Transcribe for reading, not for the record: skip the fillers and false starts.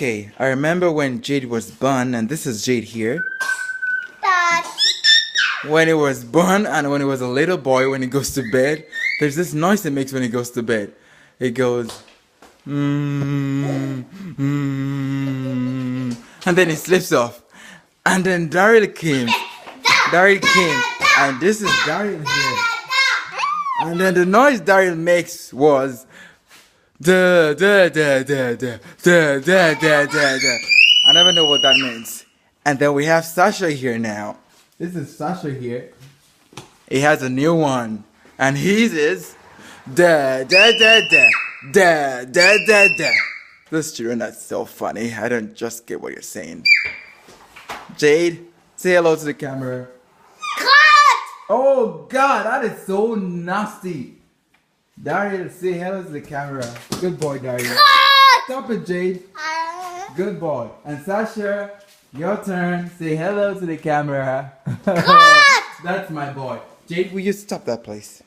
Okay, I remember when Jade was born, and this is Jade here. Dad. When he was born and when he was a little boy, when he goes to bed, there's this noise he makes when he goes to bed. It goes, and then he slips off. And then Daryl came. And this is Daryl here. And then the noise Daryl makes was, da da da da da da da da da da. I never know what that means. And then we have Sasha here now. This is Sasha here. He has a new one. And his is da da da da da da da da. Those children are so funny. I don't just get what you're saying. Jade, say hello to the camera. Cut! Oh God, that is so nasty. Daryl, say hello to the camera. Good boy, Daryl. Cut! Stop it, Jade. Good boy. And Sasha, your turn. Say hello to the camera. Cut! That's my boy. Jade, will you stop that, please?